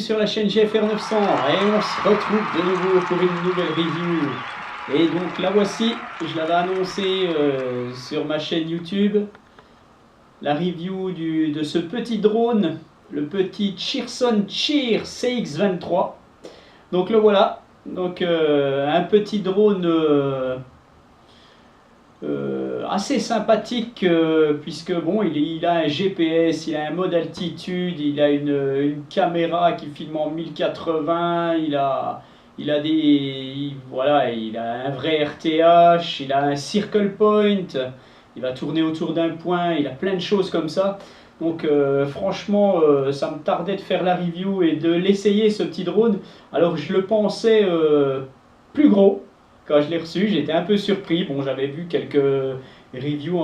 sur la chaîne GFR 900 et on se retrouve de nouveau pour une nouvelle review. Et donc la voici, je l'avais annoncé sur ma chaîne YouTube, la review de ce petit drone, le petit Cheerson Cheer CX23. Donc le voilà, donc un petit drone assez sympathique puisque bon il a un GPS, il a un mode altitude, il a une caméra qui filme en 1080, voilà, il a un vrai RTH, il a un circle point, il va tourner autour d'un point, il a plein de choses comme ça. Donc franchement ça me tardait de faire la review et de l'essayer, ce petit drone. Alors je le pensais plus gros. Quand je l'ai reçu, j'étais un peu surpris. Bon, j'avais vu quelques reviews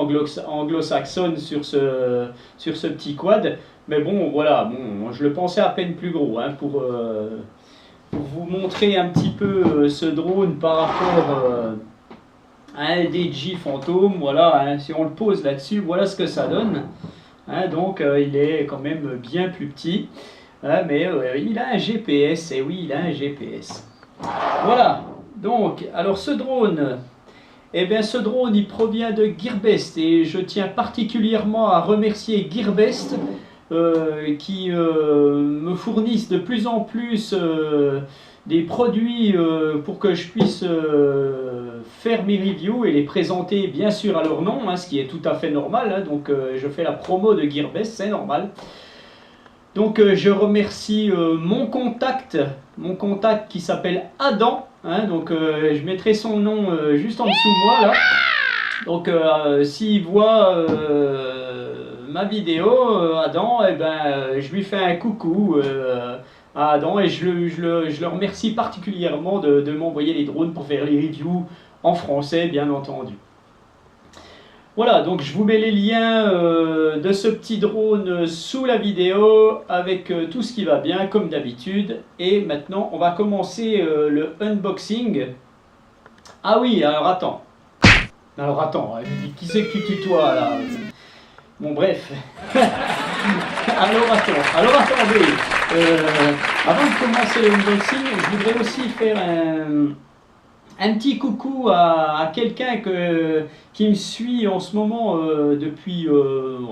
anglo-saxonnes sur ce petit quad. Mais bon, voilà, bon, je le pensais à peine plus gros. Hein, pour vous montrer un petit peu ce drone par rapport à un DJI Phantom. Voilà, hein, si on le pose là-dessus, voilà ce que ça donne. Hein, donc, il est quand même bien plus petit. Hein, mais il a un GPS. Et oui, il a un GPS. Voilà. Donc, alors ce drone, eh bien ce drone il provient de Gearbest et je tiens particulièrement à remercier Gearbest qui me fournissent de plus en plus des produits pour que je puisse faire mes reviews et les présenter bien sûr à leur nom, hein, ce qui est tout à fait normal, hein, donc je fais la promo de Gearbest, c'est normal. Donc je remercie mon contact qui s'appelle Adam, hein, donc je mettrai son nom juste en dessous de moi là. Donc s'il voit ma vidéo, Adam, eh ben, je lui fais un coucou à Adam et je le remercie particulièrement de m'envoyer les drones pour faire les reviews en français bien entendu. Voilà, donc je vous mets les liens de ce petit drone sous la vidéo avec tout ce qui va bien comme d'habitude. Et maintenant, on va commencer le unboxing. Ah oui, alors attends. Qui c'est que tu tutoies là? Bon bref. Alors attendez. Avant de commencer l'unboxing, je voudrais aussi faire un petit coucou à quelqu'un qui me suit en ce moment depuis,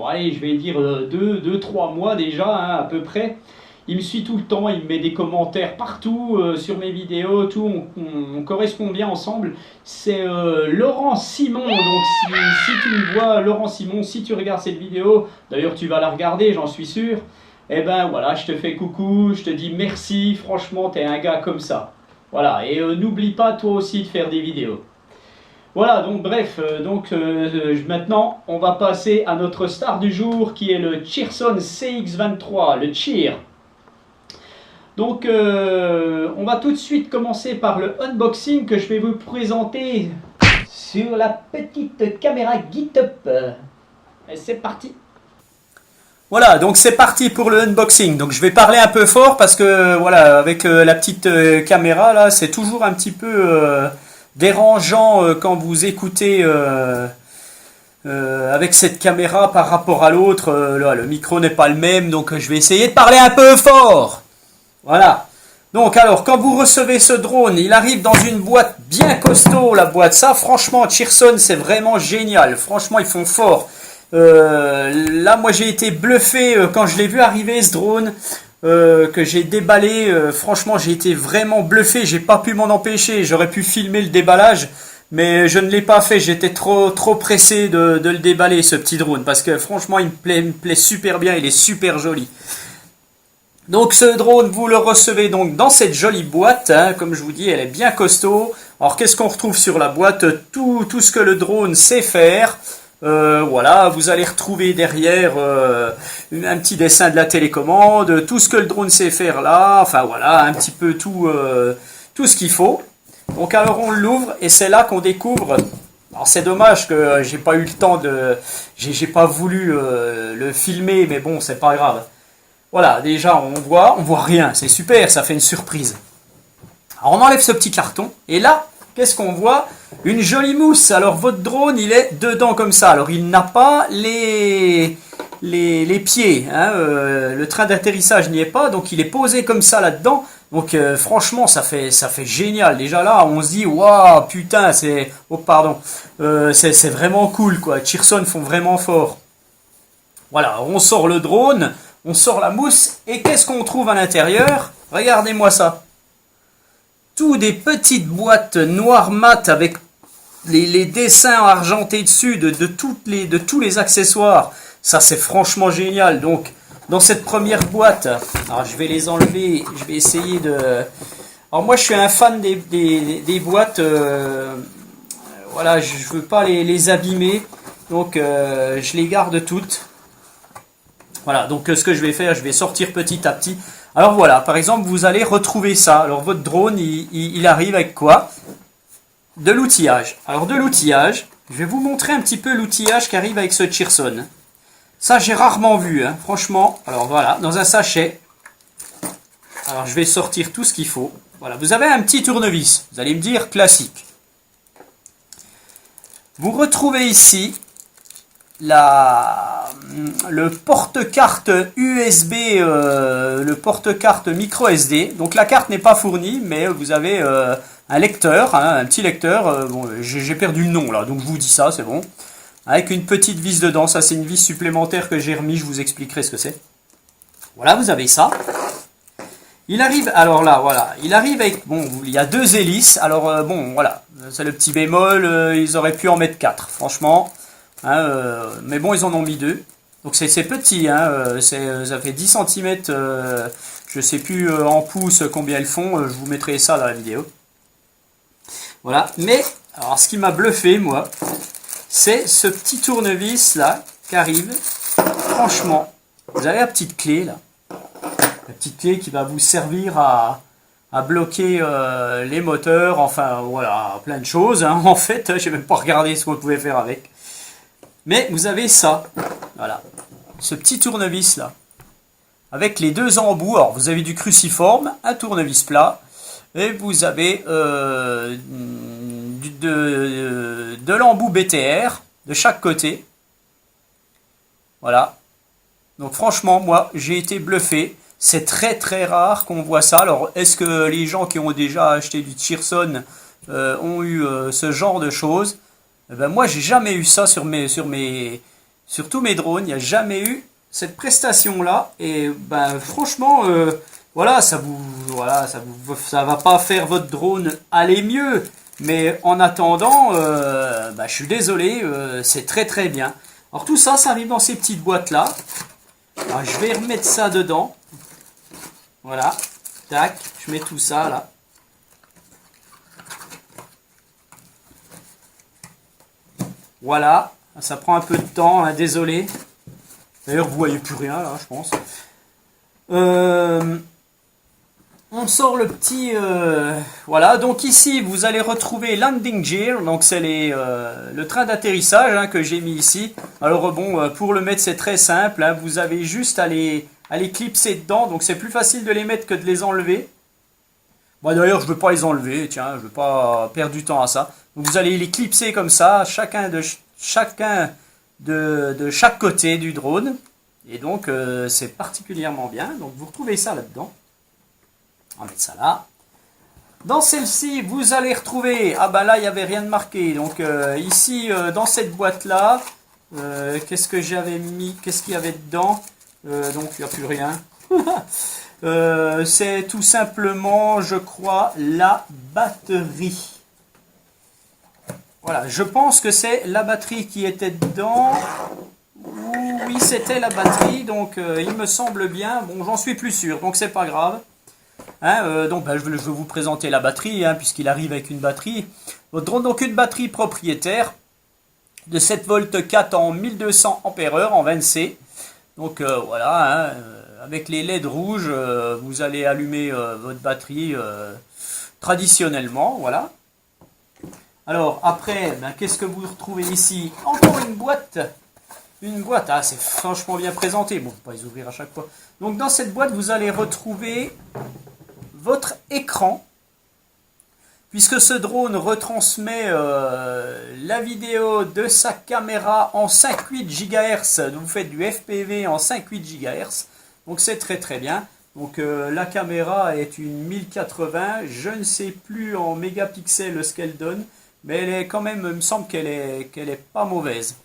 allez, je vais dire 2-3 mois déjà, hein, à peu près. Il me suit tout le temps, il me met des commentaires partout sur mes vidéos, tout, on correspond bien ensemble. C'est Laurent Simon, donc si tu me vois, Laurent Simon, si tu regardes cette vidéo, d'ailleurs tu vas la regarder, j'en suis sûr, eh ben voilà, je te fais coucou, je te dis merci, franchement, t'es un gars comme ça. Voilà, et n'oublie pas toi aussi de faire des vidéos. Voilà, donc bref, maintenant on va passer à notre star du jour qui est le Cheerson CX23, le Cheer. Donc on va tout de suite commencer par le unboxing que je vais vous présenter sur la petite caméra GitUp. Et c'est parti. Voilà, donc c'est parti pour le unboxing. Donc je vais parler un peu fort parce que voilà, avec la petite caméra là, c'est toujours un petit peu dérangeant quand vous écoutez avec cette caméra par rapport à l'autre. Le micro n'est pas le même, donc je vais essayer de parler un peu fort. Voilà. Donc alors, quand vous recevez ce drone, il arrive dans une boîte bien costaud, la boîte. Ça, franchement, Cheerson, c'est vraiment génial. Franchement, ils font fort. Là, moi, j'ai été bluffé quand je l'ai vu arriver, ce drone, que j'ai déballé. Franchement, j'ai été vraiment bluffé. J'ai pas pu m'en empêcher. J'aurais pu filmer le déballage, mais je ne l'ai pas fait. J'étais trop pressé de le déballer, ce petit drone, parce que franchement, il me plaît super bien. Il est super joli. Donc ce drone, vous le recevez donc dans cette jolie boîte, hein, comme je vous dis, elle est bien costaud. Alors qu'est-ce qu'on retrouve sur la boîte? Tout ce que le drone sait faire. Voilà, vous allez retrouver derrière un petit dessin de la télécommande, tout ce que le drone sait faire là, enfin voilà, un petit peu tout ce qu'il faut. Donc alors on l'ouvre et c'est là qu'on découvre. Alors c'est dommage que j'ai pas eu le temps j'ai pas voulu le filmer, mais bon, c'est pas grave. Voilà, déjà on voit rien, c'est super, ça fait une surprise. Alors on enlève ce petit carton et là, qu'est-ce qu'on voit? Une jolie mousse. Alors votre drone, il est dedans comme ça. Alors il n'a pas les les pieds. Hein, le train d'atterrissage n'y est pas, donc il est posé comme ça là-dedans. Donc franchement, ça fait génial. Déjà là, on se dit, waouh, putain, c'est vraiment cool, quoi. Tchirson font vraiment fort. Voilà, on sort le drone, on sort la mousse, et qu'est-ce qu'on trouve à l'intérieur? Regardez-moi ça. Tout des petites boîtes noires mat avec les dessins argentés dessus de tous les accessoires. Ça, c'est franchement génial. Donc, dans cette première boîte, alors je vais les enlever, je vais essayer de... Alors moi, je suis un fan des boîtes, voilà, je ne veux pas les abîmer, donc je les garde toutes. Voilà, donc ce que je vais faire, je vais sortir petit à petit. Alors voilà, par exemple, vous allez retrouver ça. Alors votre drone, il arrive avec quoi? De l'outillage. Alors de l'outillage, je vais vous montrer un petit peu l'outillage qui arrive avec ce Tchirson. Ça, j'ai rarement vu, hein, franchement. Alors voilà, dans un sachet. Alors je vais sortir tout ce qu'il faut. Voilà, vous avez un petit tournevis. Vous allez me dire classique. Vous retrouvez ici le porte-carte USB, le porte-carte micro SD. Donc la carte n'est pas fournie, mais vous avez un lecteur, hein, un petit lecteur. Bon, j'ai perdu le nom là, donc je vous dis ça, c'est bon. Avec une petite vis dedans. Ça, c'est une vis supplémentaire que j'ai remis. Je vous expliquerai ce que c'est. Voilà, vous avez ça. Il arrive, alors là, voilà, il arrive avec, bon, il y a 2 hélices. Alors bon, voilà, c'est le petit bémol. Ils auraient pu en mettre 4, franchement. Hein, mais bon, ils en ont mis 2. Donc c'est petit, hein, ça fait 10 cm, je sais plus en pouces combien elles font, je vous mettrai ça dans la vidéo. Voilà, mais alors ce qui m'a bluffé, moi, c'est ce petit tournevis là qui arrive. Franchement, vous avez la petite clé là, la petite clé qui va vous servir à bloquer les moteurs, enfin voilà, plein de choses. Hein. En fait, j'ai même pas regardé ce qu'on pouvait faire avec. Mais vous avez ça, voilà, ce petit tournevis là, avec les 2 embouts. Alors vous avez du cruciforme, un tournevis plat, et vous avez de l'embout BTR de chaque côté. Voilà. Donc franchement, moi, j'ai été bluffé. C'est très très rare qu'on voit ça. Alors, est-ce que les gens qui ont déjà acheté du Tchirson ont eu ce genre de choses? Eh ben, moi, j'ai jamais eu ça sur tous mes drones. Il n'y a jamais eu cette prestation-là. Et ben, franchement, voilà, ça va pas faire votre drone aller mieux. Mais en attendant, ben, je suis désolé, c'est très très bien. Alors tout ça, ça arrive dans ces petites boîtes-là. Alors, je vais remettre ça dedans. Voilà, tac, je mets tout ça là. Voilà, ça prend un peu de temps, hein, désolé. D'ailleurs, vous voyez plus rien là, je pense. On sort le petit... voilà, donc ici, vous allez retrouver landing gear. Donc c'est le train d'atterrissage, hein, que j'ai mis ici. Alors bon, pour le mettre, c'est très simple. Hein, vous avez juste à les clipser dedans. Donc c'est plus facile de les mettre que de les enlever. Moi d'ailleurs, je ne veux pas les enlever. Tiens, je ne veux pas perdre du temps à ça. Donc vous allez les clipser comme ça, chacun de chaque côté du drone. Et donc c'est particulièrement bien. Donc vous retrouvez ça là-dedans. On va mettre ça là. Dans celle-ci, vous allez retrouver... Ah bah là, il n'y avait rien de marqué. Donc ici, dans cette boîte-là, qu'est-ce que j'avais mis? Qu'est-ce qu'il y avait dedans? Donc il n'y a plus rien. C'est tout simplement, je crois, la batterie. Voilà, je pense que c'est la batterie qui était dedans. Oui, c'était la batterie. Donc il me semble bien. Bon, j'en suis plus sûr, donc c'est pas grave. Hein, donc je vais vous présenter la batterie, hein, puisqu'il arrive avec une batterie. Votre drone, donc une batterie propriétaire de 7 volts 4 en 1200 ampères en 20C. Donc voilà, hein, avec les LED rouges, vous allez allumer votre batterie traditionnellement, voilà. Alors après, ben, qu'est-ce que vous retrouvez ici? Encore une boîte. Une boîte, ah c'est franchement bien présenté. Bon, faut pas les ouvrir à chaque fois. Donc dans cette boîte, vous allez retrouver votre écran puisque ce drone retransmet la vidéo de sa caméra en 5,8 GHz. Vous faites du FPV en 5,8 GHz, donc c'est très très bien. Donc la caméra est une 1080, je ne sais plus en mégapixels ce qu'elle donne, mais elle est quand même, il me semble qu'elle est pas mauvaise.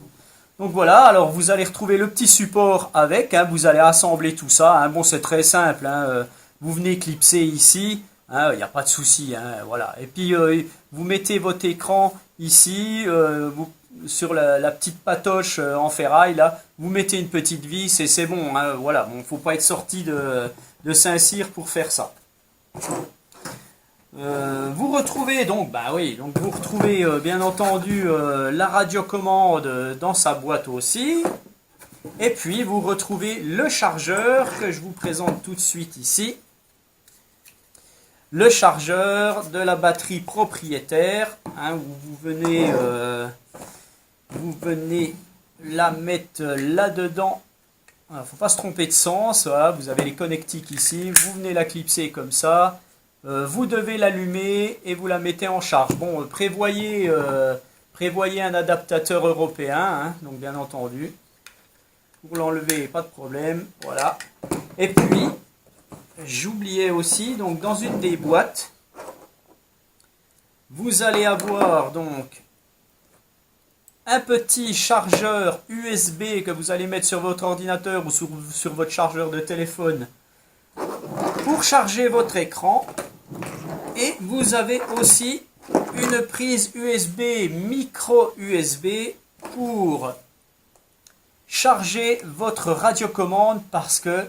Donc voilà, alors vous allez retrouver le petit support avec, hein, vous allez assembler tout ça, hein. Bon, c'est très simple, hein, vous venez clipser ici, il n'y a pas de souci, hein, voilà. Et puis vous mettez votre écran ici, sur la petite patoche en ferraille, là, vous mettez une petite vis et c'est bon, hein, voilà. Bon, faut pas être sorti de Saint-Cyr pour faire ça. Vous retrouvez donc, vous retrouvez bien entendu la radiocommande dans sa boîte aussi. Et puis vous retrouvez le chargeur que je vous présente tout de suite ici. Le chargeur de la batterie propriétaire, hein, où vous venez la mettre là-dedans. Il ne faut pas se tromper de sens. Voilà, vous avez les connectiques ici. Vous venez la clipser comme ça. Vous devez l'allumer et vous la mettez en charge. Bon, prévoyez un adaptateur européen, hein, donc bien entendu. Pour l'enlever, pas de problème. Voilà. Et puis, j'oubliais aussi, donc dans une des boîtes, vous allez avoir donc un petit chargeur USB que vous allez mettre sur votre ordinateur ou sur votre chargeur de téléphone pour charger votre écran. Et vous avez aussi une prise USB, micro USB, pour charger votre radiocommande, parce que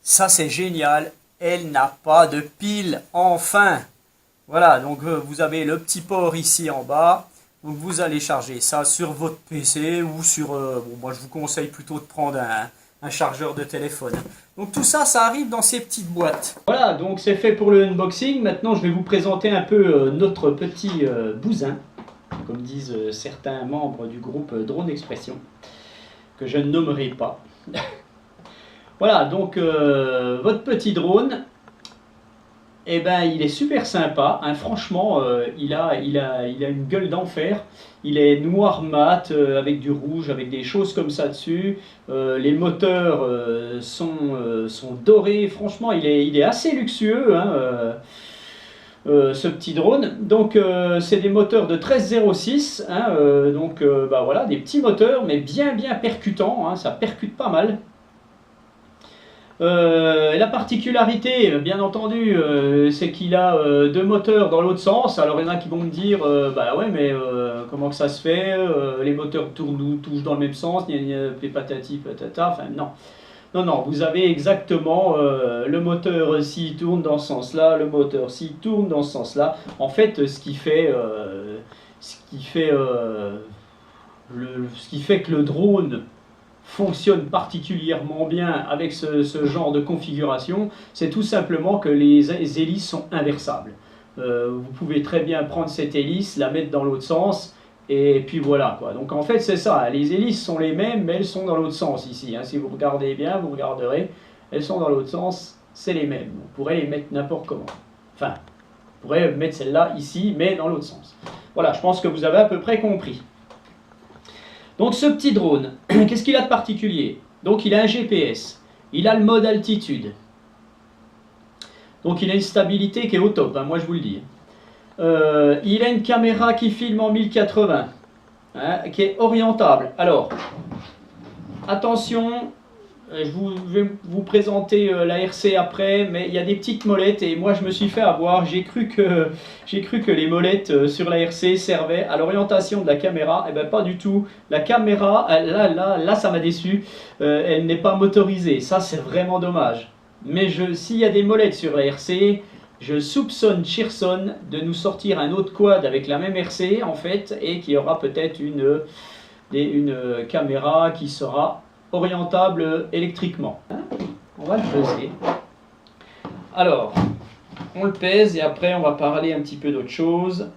ça c'est génial, elle n'a pas de pile, enfin. Voilà, donc vous avez le petit port ici en bas, donc vous allez charger ça sur votre PC ou sur... bon, moi je vous conseille plutôt de prendre un chargeur de téléphone. Donc tout ça, ça arrive dans ces petites boîtes. Voilà, donc c'est fait pour le unboxing. Maintenant, je vais vous présenter un peu notre petit bousin, comme disent certains membres du groupe Drone Expression, que je ne nommerai pas. Voilà, donc votre petit drone, eh ben, il est super sympa, hein. Franchement, il a une gueule d'enfer. Il est noir mat, avec du rouge, avec des choses comme ça dessus. Les moteurs sont dorés. Franchement, il est assez luxueux, hein, ce petit drone. Donc, c'est des moteurs de 1306. Hein, donc, voilà, des petits moteurs, mais bien percutants, hein, ça percute pas mal. La particularité, bien entendu, c'est qu'il a deux moteurs dans l'autre sens. Alors il y en a qui vont me dire, bah ouais, mais comment que ça se fait, les moteurs tournent ou touchent dans le même sens, les patati patata, enfin non. Non, vous avez exactement le moteur s'il tourne dans ce sens-là, le moteur s'il tourne dans ce sens-là. En fait, ce qui fait que le drone fonctionne particulièrement bien avec ce genre de configuration, c'est tout simplement que les hélices sont inversables. Vous pouvez très bien prendre cette hélice, la mettre dans l'autre sens, et puis voilà quoi. Donc en fait c'est ça, les hélices sont les mêmes, mais elles sont dans l'autre sens ici, hein. Si vous regardez bien, vous regarderez, elles sont dans l'autre sens, c'est les mêmes. On pourrait les mettre n'importe comment. Enfin, on pourrait mettre celle-là ici, mais dans l'autre sens. Voilà, je pense que vous avez à peu près compris. Donc ce petit drone, qu'est-ce qu'il a de particulier? Donc il a un GPS, il a le mode altitude. Donc il a une stabilité qui est au top, hein, moi je vous le dis. Il a une caméra qui filme en 1080, hein, qui est orientable. Alors, attention, je vais vous présenter la RC après, mais il y a des petites molettes et moi je me suis fait avoir. J'ai cru que les molettes sur la RC servaient à l'orientation de la caméra. Eh bien pas du tout. La caméra, là ça m'a déçu. Elle n'est pas motorisée. Ça c'est vraiment dommage. Mais s'il y a des molettes sur la RC, je soupçonne Cheerson de nous sortir un autre quad avec la même RC en fait, et qui aura peut-être une caméra qui sera orientable électriquement. On va le peser. Alors, on le pèse et après on va parler un petit peu d'autre chose.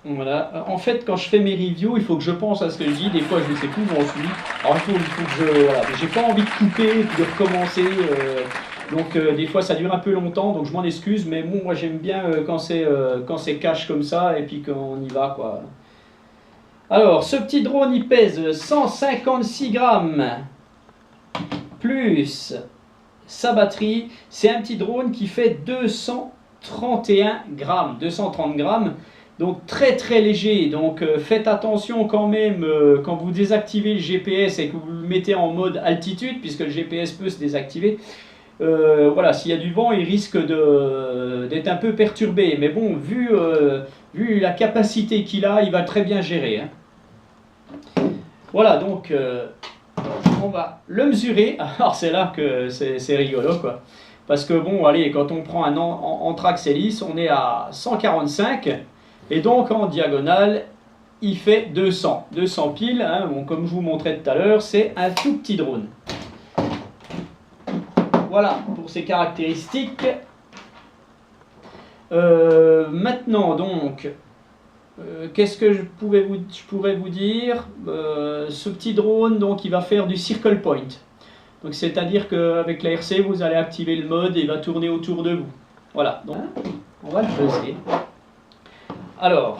Voilà. En fait, quand je fais mes reviews, il faut que je pense à ce que je dis. Des fois, je ne sais plus où j'en suis. Alors, il faut que je... Voilà. J'ai pas envie de couper et de recommencer. Donc des fois ça dure un peu longtemps, donc je m'en excuse, mais bon, moi j'aime bien quand c'est cash comme ça et puis qu'on y va quoi. Alors, ce petit drone il pèse 156 grammes plus sa batterie. C'est un petit drone qui fait 231 grammes, 230 grammes. Donc très très léger, donc faites attention quand même quand vous désactivez le GPS et que vous le mettez en mode altitude, puisque le GPS peut se désactiver. Voilà, s'il y a du vent, il risque d'être un peu perturbé. Mais bon, vu la capacité qu'il a, il va très bien gérer. Hein. Voilà, donc on va le mesurer. Alors c'est là que c'est rigolo, quoi. Parce que bon, allez, quand on prend un Anthrax Hélice, on est à 145. Et donc en diagonale, il fait 200. 200 piles, hein, bon, comme je vous montrais tout à l'heure, c'est un tout petit drone. Voilà pour ses caractéristiques. Maintenant donc, qu'est-ce que je pourrais vous dire, ce petit drone donc il va faire du circle point. Donc c'est-à-dire qu'avec la RC vous allez activer le mode et il va tourner autour de vous. Voilà, donc on va le peser. Alors,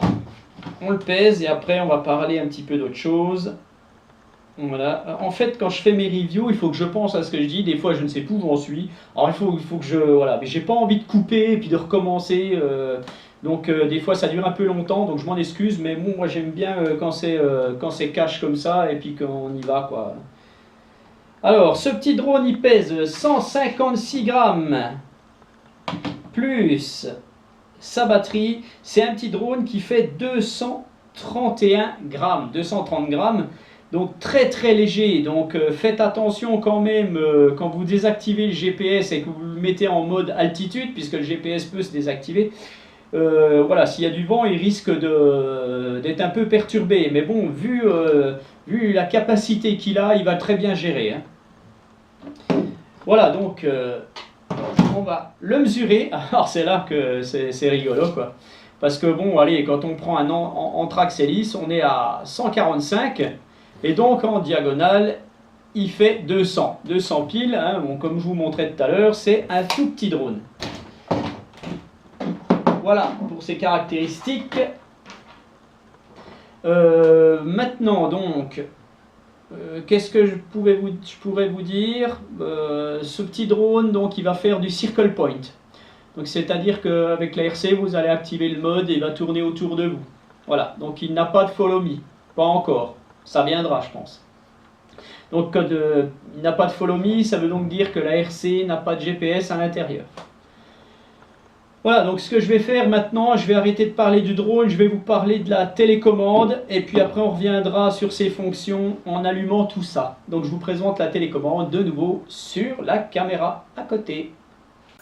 on le pèse et après on va parler un petit peu d'autre chose. Voilà. En fait, quand je fais mes reviews, il faut que je pense à ce que je dis. Des fois, je ne sais plus où j'en suis. Alors, il faut que je... Voilà. Mais j'ai pas envie de couper et puis de recommencer. Donc, des fois, ça dure un peu longtemps. Donc, je m'en excuse. Mais bon, moi, j'aime bien quand c'est cash comme ça et puis qu'on y va, quoi. Alors, ce petit drone, il pèse 156 grammes plus sa batterie. C'est un petit drone qui fait 231 grammes. 230 grammes. Donc très très léger, donc faites attention quand même quand vous désactivez le GPS et que vous le mettez en mode altitude, puisque le GPS peut se désactiver. Voilà, s'il y a du vent, il risque d'être un peu perturbé. Mais bon, vu la capacité qu'il a, il va très bien gérer. Hein. Voilà, donc on va le mesurer. Alors c'est là que c'est rigolo, quoi. Parce que bon, allez, quand on prend un Anthrax Hélice, on est à 145. Et donc en diagonale, il fait 200. 200 piles, hein, bon, comme je vous montrais tout à l'heure, c'est un tout petit drone. Voilà pour ses caractéristiques. Maintenant donc, qu'est-ce que je pourrais vous dire, ce petit drone donc il va faire du circle point. Donc c'est-à-dire qu'avec la RC, vous allez activer le mode et il va tourner autour de vous. Voilà, donc il n'a pas de follow me, pas encore. Ça viendra, je pense. Donc, il n'a pas de follow me, ça veut donc dire que la RC n'a pas de GPS à l'intérieur. Voilà, donc ce que je vais faire maintenant, je vais arrêter de parler du drone, je vais vous parler de la télécommande, et puis après on reviendra sur ses fonctions en allumant tout ça. Donc je vous présente la télécommande de nouveau sur la caméra à côté.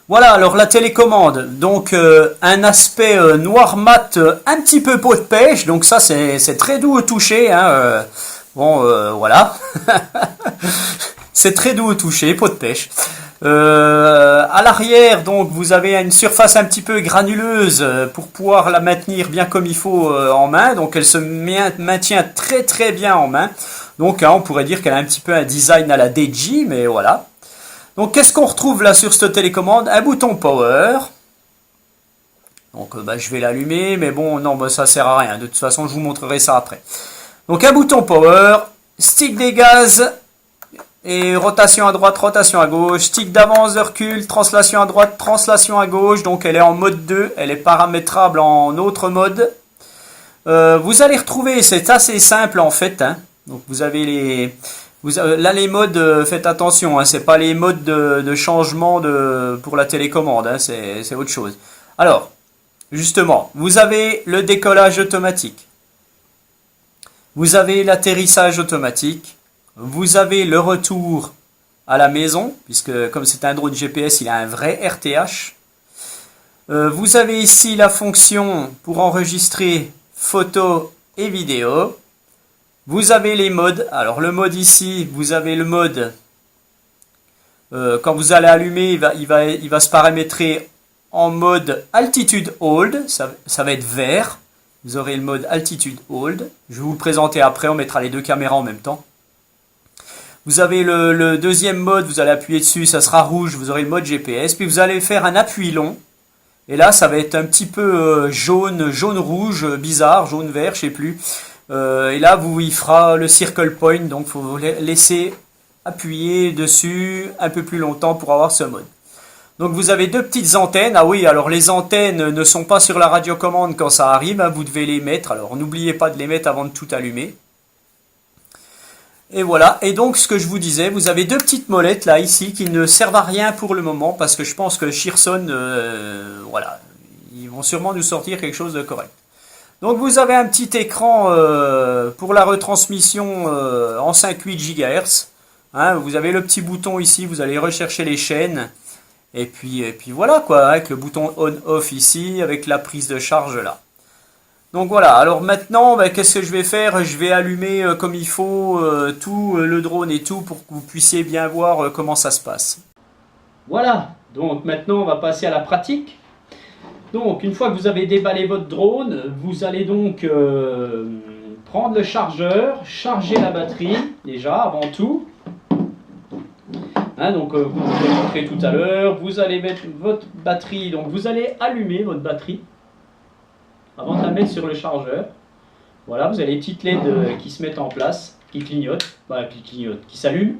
Voilà, alors la télécommande, donc un aspect noir mat, un petit peu peau de pêche, donc ça c'est très doux au toucher, hein, voilà, c'est très doux au toucher, peau de pêche. À l'arrière, donc vous avez une surface un petit peu granuleuse pour pouvoir la maintenir bien comme il faut en main, donc elle se maintient très très bien en main, donc hein, on pourrait dire qu'elle a un petit peu un design à la DJI, mais voilà. Donc qu'est-ce qu'on retrouve là sur cette télécommande? Un bouton power. Donc je vais l'allumer, mais bon non, ça sert à rien. De toute façon, je vous montrerai ça après. Donc un bouton power, stick des gaz et rotation à droite, rotation à gauche, stick d'avance, de recul, translation à droite, translation à gauche. Donc elle est en mode 2, elle est paramétrable en autre mode. Vous allez retrouver, c'est assez simple en fait. Hein. Donc vous avez là les modes, faites attention, hein, c'est pas les modes de changement pour la télécommande, hein, c'est autre chose. Alors, justement, vous avez le décollage automatique, vous avez l'atterrissage automatique, vous avez le retour à la maison, puisque comme c'est un drone GPS, il a un vrai RTH. Vous avez ici la fonction pour enregistrer photos et vidéos. Vous avez les modes. Alors le mode ici, vous avez le mode. Quand vous allez allumer, il va se paramétrer en mode altitude hold. Ça va être vert. Vous aurez le mode altitude hold. Je vais vous le présenter après. On mettra les deux caméras en même temps. Vous avez le deuxième mode, vous allez appuyer dessus, ça sera rouge, vous aurez le mode GPS. Puis vous allez faire un appui long. Et là, ça va être un petit peu jaune-rouge, bizarre, jaune-vert, je sais plus. Et là, il fera le circle point, donc il faut vous laisser appuyer dessus un peu plus longtemps pour avoir ce mode. Donc vous avez deux petites antennes. Ah oui, alors les antennes ne sont pas sur la radiocommande quand ça arrive, hein, vous devez les mettre. Alors n'oubliez pas de les mettre avant de tout allumer. Et voilà, et donc ce que je vous disais, vous avez deux petites molettes là, ici, qui ne servent à rien pour le moment, parce que je pense que Shearson, voilà, ils vont sûrement nous sortir quelque chose de correct. Donc vous avez un petit écran pour la retransmission en 5,8 GHz. Hein, vous avez le petit bouton ici, vous allez rechercher les chaînes. Et puis voilà quoi, avec le bouton on-off ici, avec la prise de charge là. Donc voilà, alors maintenant, ben, qu'est-ce que je vais faire? Je vais allumer comme il faut tout le drone et tout pour que vous puissiez bien voir comment ça se passe. Voilà, donc maintenant on va passer à la pratique. Donc une fois que vous avez déballé votre drone, vous allez donc prendre le chargeur, charger la batterie déjà avant tout. Hein, donc vous l'avez montré tout à l'heure, vous allez mettre votre batterie, donc vous allez allumer votre batterie avant de la mettre sur le chargeur. Voilà, vous avez les petites LED qui se mettent en place, qui clignotent, voilà, qui s'allument.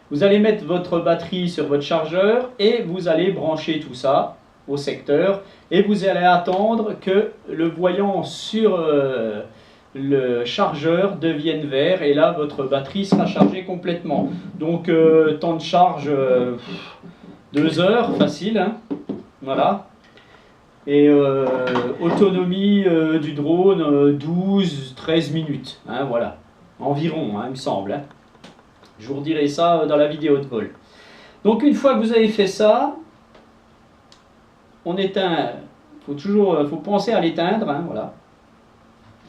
Vous allez mettre votre batterie sur votre chargeur et vous allez brancher tout ça au secteur et vous allez attendre que le voyant sur le chargeur devienne vert et là votre batterie sera chargée complètement. Donc temps de charge 2 heures facile, hein, voilà. Et autonomie du drone 12-13 minutes, hein, voilà, environ, hein, il me semble. Hein. Je vous redirai ça dans la vidéo de vol. Donc une fois que vous avez fait ça, on éteint, faut penser à l'éteindre, hein, voilà.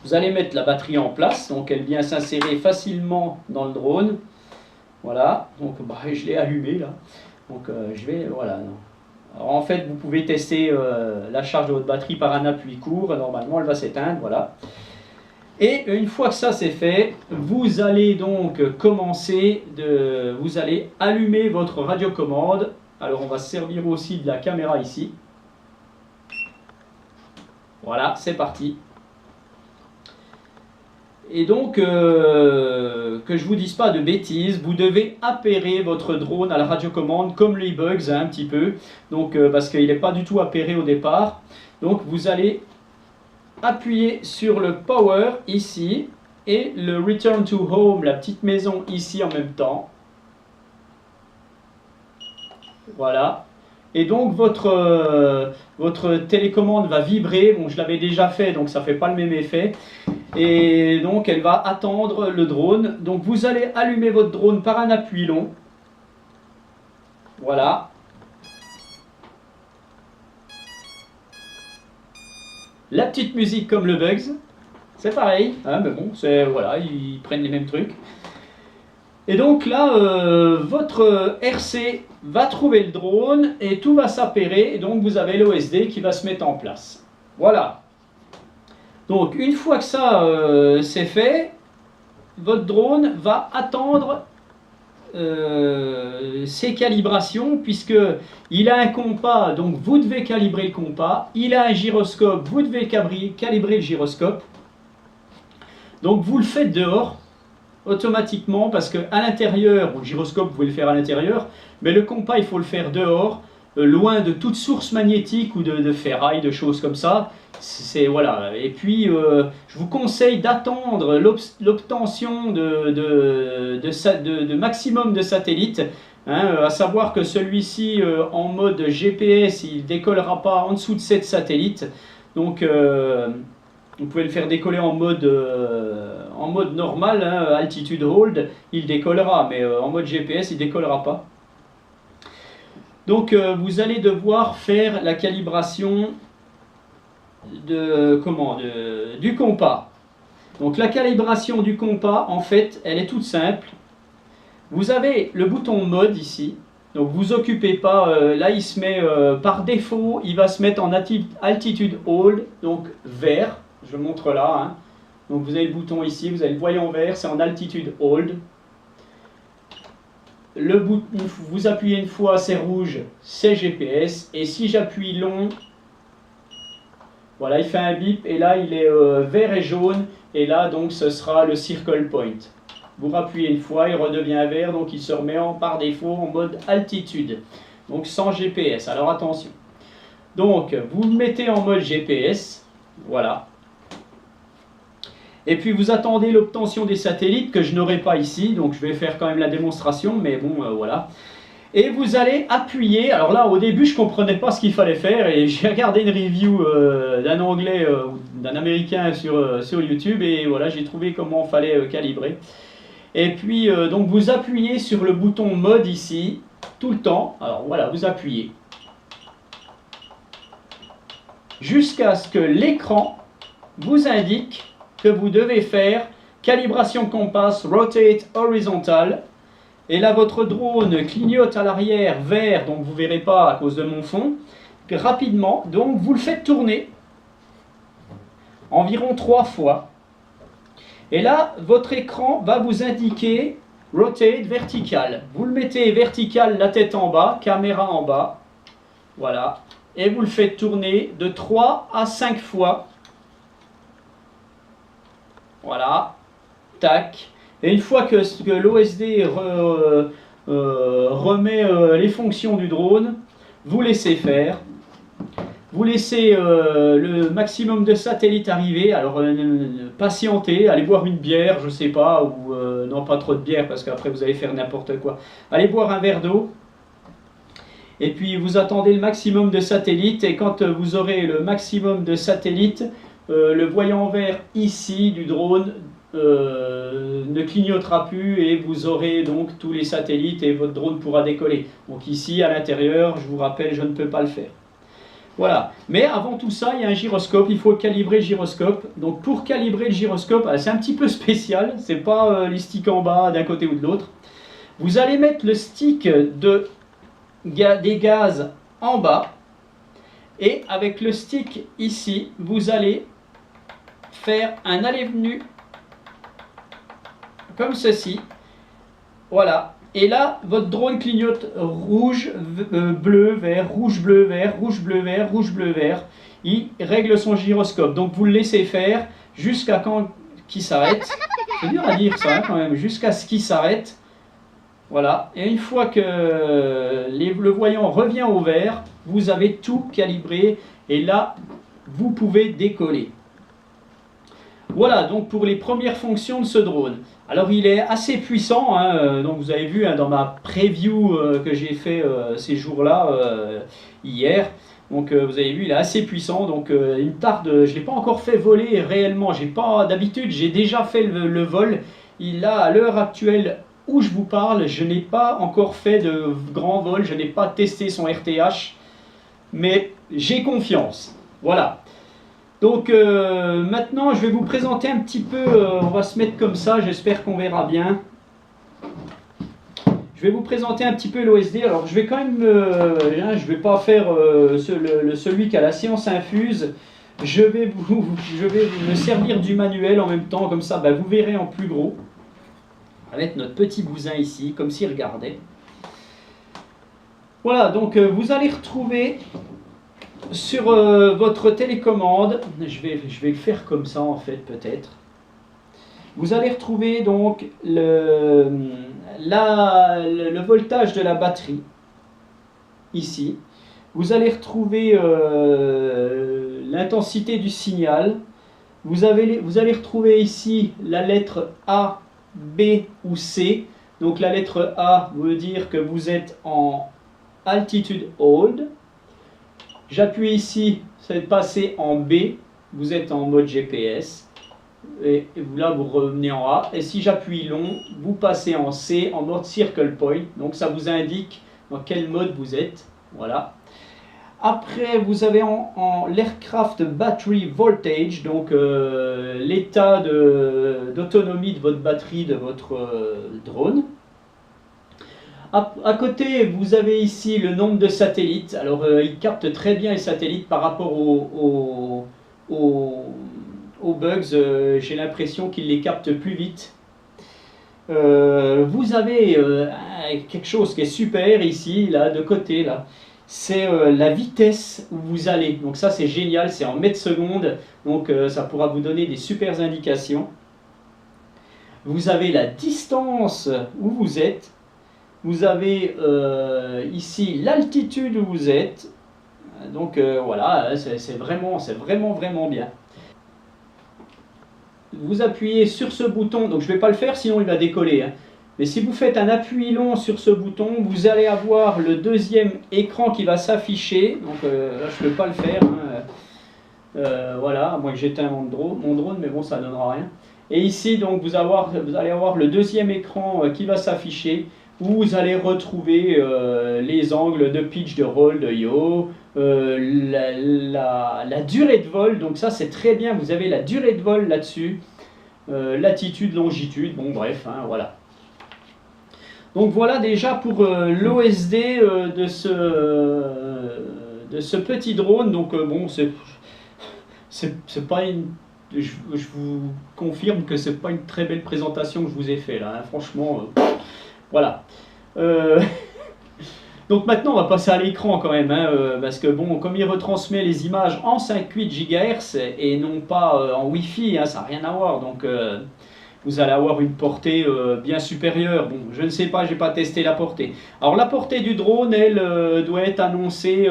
Vous allez mettre la batterie en place, donc elle vient s'insérer facilement dans le drone. Voilà, donc bah, je l'ai allumé là. Donc je vais, voilà. Alors, en fait, vous pouvez tester la charge de votre batterie par un appui court. Normalement, elle va s'éteindre, voilà. Et une fois que ça c'est fait, vous allez donc commencer vous allez allumer votre radiocommande. Alors, on va se servir aussi de la caméra ici. Voilà, c'est parti. Et donc, que je ne vous dise pas de bêtises, vous devez appairer votre drone à la radiocommande comme les bugs, hein, un petit peu. Donc, parce qu'il n'est pas du tout appairé au départ. Donc, vous allez appuyer sur le power ici et le return to home, la petite maison ici en même temps. Voilà. Et donc votre télécommande va vibrer. Bon, je l'avais déjà fait, donc ça ne fait pas le même effet. Et donc elle va attendre le drone. Donc vous allez allumer votre drone par un appui long. Voilà. La petite musique comme le Bugs. C'est pareil, hein, mais bon, voilà, ils prennent les mêmes trucs. Et donc là, votre RC va trouver le drone et tout va s'appairer. Et donc vous avez l'OSD qui va se mettre en place. Voilà. Donc une fois que ça c'est fait, votre drone va attendre ses calibrations puisque il a un compas, donc vous devez calibrer le compas. Il a un gyroscope, vous devez calibrer le gyroscope. Donc vous le faites dehors automatiquement parce qu'à l'intérieur, le gyroscope vous pouvez le faire à l'intérieur, mais le compas il faut le faire dehors, loin de toute source magnétique ou de ferraille, de choses comme ça. Voilà. Et puis je vous conseille d'attendre l'obtention de maximum de satellites, hein, à savoir que celui-ci en mode GPS il décollera pas en dessous de 7 satellites, donc vous pouvez le faire décoller en mode normal, hein, altitude hold, il décollera, mais en mode GPS, il ne décollera pas. Donc vous allez devoir faire la calibration du compas. Donc la calibration du compas, en fait, elle est toute simple. Vous avez le bouton mode ici. Donc vous occupez pas, là il se met par défaut, il va se mettre en altitude hold, donc vert. Je montre là, hein. Donc vous avez le bouton ici, vous avez le voyant vert, c'est en altitude hold. vous appuyez une fois, c'est rouge, c'est GPS. Et si j'appuie long, voilà, il fait un bip. Et là, il est vert et jaune. Et là, donc, ce sera le circle point. Vous rappuyez une fois, il redevient vert. Donc, il se remet par défaut en mode altitude. Donc, sans GPS. Alors, attention. Donc, vous le mettez en mode GPS. Voilà. Et puis vous attendez l'obtention des satellites que je n'aurai pas ici, donc je vais faire quand même la démonstration, mais bon, voilà. Et vous allez appuyer, alors là au début je ne comprenais pas ce qu'il fallait faire, et j'ai regardé une review d'un anglais ou d'un américain sur YouTube, et voilà, j'ai trouvé comment il fallait calibrer. Et puis donc vous appuyez sur le bouton mode ici, tout le temps, alors voilà, vous appuyez. Jusqu'à ce que l'écran vous indique que vous devez faire calibration compass, rotate horizontal. Et là, votre drone clignote à l'arrière vert, donc vous ne verrez pas à cause de mon fond, rapidement. Donc, vous le faites tourner environ 3 fois. Et là, votre écran va vous indiquer rotate vertical. Vous le mettez vertical, la tête en bas, caméra en bas. Voilà. Et vous le faites tourner de 3 à 5 fois. Voilà, tac. Et une fois que l'OSD remet les fonctions du drone, vous laissez faire. Vous laissez le maximum de satellites arriver. Alors patientez, allez boire une bière, je sais pas, ou non pas trop de bière parce qu'après vous allez faire n'importe quoi. Allez boire un verre d'eau. Et puis vous attendez le maximum de satellites. Et quand vous aurez le maximum de satellites, le voyant vert ici du drone ne clignotera plus et vous aurez donc tous les satellites et votre drone pourra décoller. Donc ici à l'intérieur, je vous rappelle, je ne peux pas le faire. Voilà. Mais avant tout ça, il y a un gyroscope, il faut calibrer le gyroscope. Donc pour calibrer le gyroscope, c'est un petit peu spécial, c'est pas les sticks en bas d'un côté ou de l'autre. Vous allez mettre le stick des gaz en bas et avec le stick ici, vous allez faire un aller-venu comme ceci. Voilà. Et là, votre drone clignote rouge, bleu, vert, rouge, bleu, vert, rouge, bleu, vert, rouge, bleu, vert. Il règle son gyroscope. Donc vous le laissez faire jusqu'à quand qu'il s'arrête. C'est dur à dire ça quand même. Jusqu'à ce qu'il s'arrête. Voilà. Et une fois que le voyant revient au vert, vous avez tout calibré. Et là, vous pouvez décoller. Voilà donc pour les premières fonctions de ce drone. Alors il est assez puissant, hein, donc vous avez vu dans ma preview que j'ai fait ces jours-là, hier. Donc vous avez vu, il est assez puissant, donc il me tarde, je ne l'ai pas encore fait voler réellement. D'habitude, j'ai déjà fait le vol. Il a à l'heure actuelle où je vous parle, je n'ai pas encore fait de grand vol, je n'ai pas testé son RTH, mais j'ai confiance. Voilà. Donc maintenant je vais vous présenter un petit peu, on va se mettre comme ça, j'espère qu'on verra bien. Je vais vous présenter un petit peu l'OSD, alors je vais quand même, je ne vais pas faire celui qui a la science infuse, je vais me servir du manuel en même temps, comme ça vous verrez en plus gros. On va mettre notre petit bousin ici, comme s'il regardait. Voilà, donc vous allez retrouver sur votre télécommande, je vais le faire comme ça en fait peut-être. Vous allez retrouver donc le voltage de la batterie ici. Vous allez retrouver l'intensité du signal. Vous allez retrouver ici la lettre A, B ou C. Donc la lettre A veut dire que vous êtes en altitude hold. J'appuie ici, c'est passé en B, vous êtes en mode GPS, et là vous revenez en A, et si j'appuie long, vous passez en C, en mode circle point, donc ça vous indique dans quel mode vous êtes, voilà. Après vous avez en l'aircraft battery voltage, donc l'état d'autonomie de votre batterie de votre drone. À côté, vous avez ici le nombre de satellites. Alors, il capte très bien les satellites par rapport aux bugs. J'ai l'impression qu'il les capte plus vite. vous avez quelque chose qui est super ici, là, de côté, là. C'est la vitesse où vous allez. Donc ça, c'est génial, c'est en mètres secondes. Donc ça pourra vous donner des super indications. Vous avez la distance où vous êtes. Vous avez ici l'altitude où vous êtes. Donc voilà, c'est vraiment bien. Vous appuyez sur ce bouton, donc je ne vais pas le faire sinon il va décoller. Hein. Mais si vous faites un appui long sur ce bouton, vous allez avoir le deuxième écran qui va s'afficher. Donc là je ne peux pas le faire. Hein. Voilà, à moins que j'éteins mon drone, mais bon ça ne donnera rien. Et ici donc vous allez avoir le deuxième écran qui va s'afficher, où vous allez retrouver les angles de pitch, de roll, de yaw, la durée de vol. Donc ça c'est très bien, vous avez la durée de vol là-dessus, latitude, longitude, bon bref, hein, voilà. Donc voilà déjà pour l'OSD de ce petit drone. Donc bon, c'est pas une... Je vous confirme que c'est pas une très belle présentation que je vous ai fait là, hein, franchement, voilà. Donc maintenant on va passer à l'écran quand même, hein, parce que bon, comme il retransmet les images en 5.8 GHz et non pas en Wi-Fi, hein, ça n'a rien à voir, donc vous allez avoir une portée bien supérieure. Bon, je ne sais pas, j'ai pas testé la portée. Alors la portée du drone, elle doit être annoncée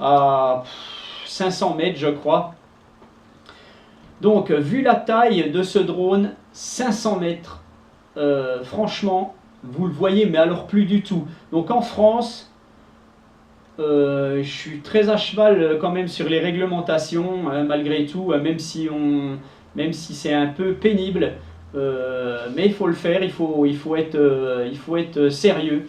à 500 mètres, je crois. Donc vu la taille de ce drone, 500 mètres, franchement, vous le voyez, mais alors plus du tout. Donc en France, je suis très à cheval quand même sur les réglementations, hein, malgré tout, même si c'est un peu pénible, mais il faut le faire, il faut être sérieux.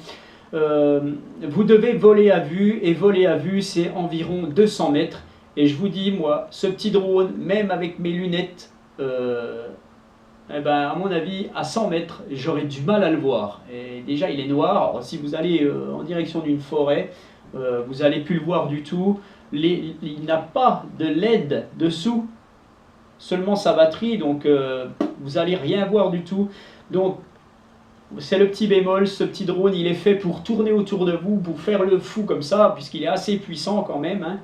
Vous devez voler à vue, et voler à vue c'est environ 200 mètres. Et je vous dis, moi, ce petit drone, même avec mes lunettes, eh ben, à mon avis, à 100 mètres, j'aurais du mal à le voir. Et déjà, il est noir. Alors, si vous allez en direction d'une forêt, vous n'allez plus le voir du tout. Il n'a pas de LED dessous, seulement sa batterie, donc vous n'allez rien voir du tout. Donc, c'est le petit bémol, ce petit drone, il est fait pour tourner autour de vous, pour faire le fou comme ça, puisqu'il est assez puissant quand même. Hein.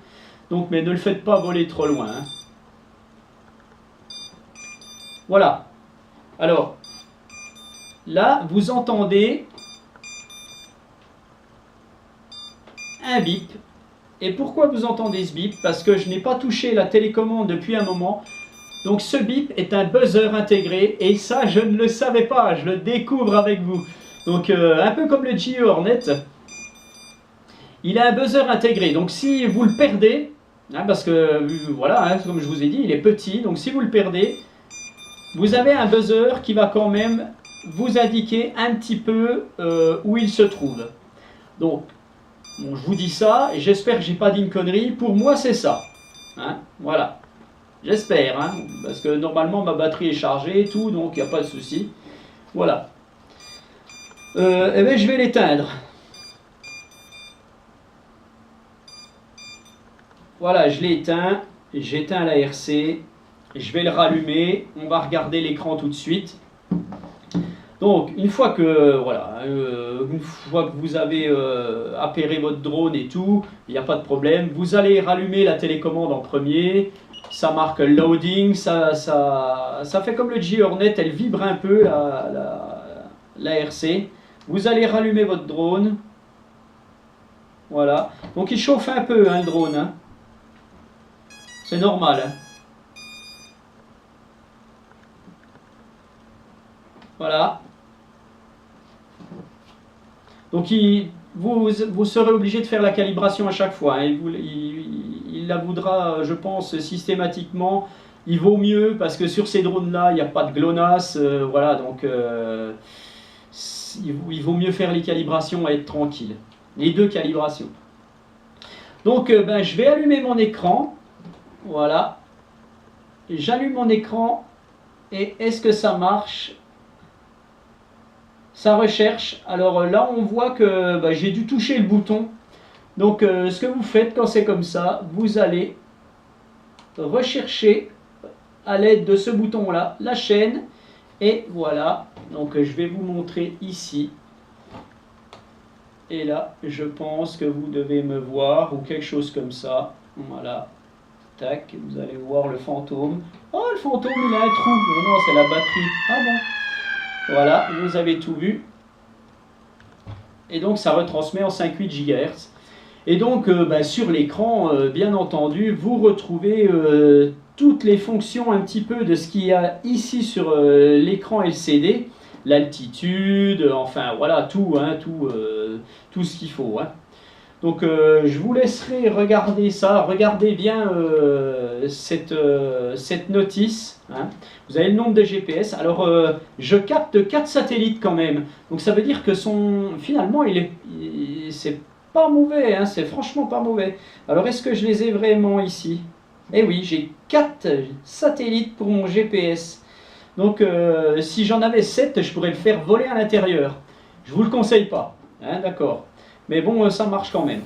Donc, mais ne le faites pas voler trop loin. Hein. Voilà. Alors, là, vous entendez un bip. Et pourquoi vous entendez ce bip? Parce que je n'ai pas touché la télécommande depuis un moment. Donc ce bip est un buzzer intégré. Et ça, je ne le savais pas. Je le découvre avec vous. Donc, un peu comme le GE Hornet. Il a un buzzer intégré. Donc si vous le perdez... Hein, parce que, voilà, hein, comme je vous ai dit, il est petit. Donc si vous le perdez, vous avez un buzzer qui va quand même vous indiquer un petit peu où il se trouve. Donc, bon, je vous dis ça, et j'espère que j'ai pas dit une connerie. Pour moi, c'est ça. Hein, voilà. J'espère, hein, parce que normalement, ma batterie est chargée et tout, donc il n'y a pas de souci. Voilà. Eh bien, je vais l'éteindre. Voilà, je l'ai éteint, j'éteins la RC, je vais le rallumer, on va regarder l'écran tout de suite. Donc, une fois que vous avez appairé votre drone et tout, il n'y a pas de problème, vous allez rallumer la télécommande en premier, ça marque loading, ça fait comme le GE Hornet, elle vibre un peu la RC. Vous allez rallumer votre drone, voilà, donc il chauffe un peu hein, le drone, hein. C'est normal. Hein. Voilà. Donc vous serez obligé de faire la calibration à chaque fois. Hein. Il la voudra, je pense, systématiquement. Il vaut mieux parce que sur ces drones-là, il n'y a pas de GLONASS. Voilà, donc il vaut mieux faire les calibrations et être tranquille. Les deux calibrations. Donc ben, je vais allumer mon écran. Voilà, j'allume mon écran et est-ce que ça marche? Ça recherche. Alors là on voit que bah, j'ai dû toucher le bouton. Donc ce que vous faites quand c'est comme ça, vous allez rechercher à l'aide de ce bouton là la chaîne Et voilà, donc je vais vous montrer ici. Et là, je pense que vous devez me voir ou quelque chose comme ça. Voilà. Tac, vous allez voir le fantôme. Oh, le fantôme, il a un trou. Non, c'est la batterie. Ah bon. Voilà, vous avez tout vu. Et donc, ça retransmet en 5,8 GHz. Et donc, sur l'écran, bien entendu, vous retrouvez toutes les fonctions un petit peu de ce qu'il y a ici sur l'écran LCD. L'altitude, enfin voilà, tout, hein, tout ce qu'il faut. Hein. Donc je vous laisserai regarder ça, regardez bien cette notice. Hein. Vous avez le nombre de GPS. Alors je capte 4 satellites quand même. Donc ça veut dire que finalement c'est pas mauvais, hein, c'est franchement pas mauvais. Alors est-ce que je les ai vraiment ici? Eh oui, j'ai 4 satellites pour mon GPS. Donc si j'en avais 7, je pourrais le faire voler à l'intérieur. Je vous le conseille pas, hein, d'accord. Mais bon, ça marche quand même.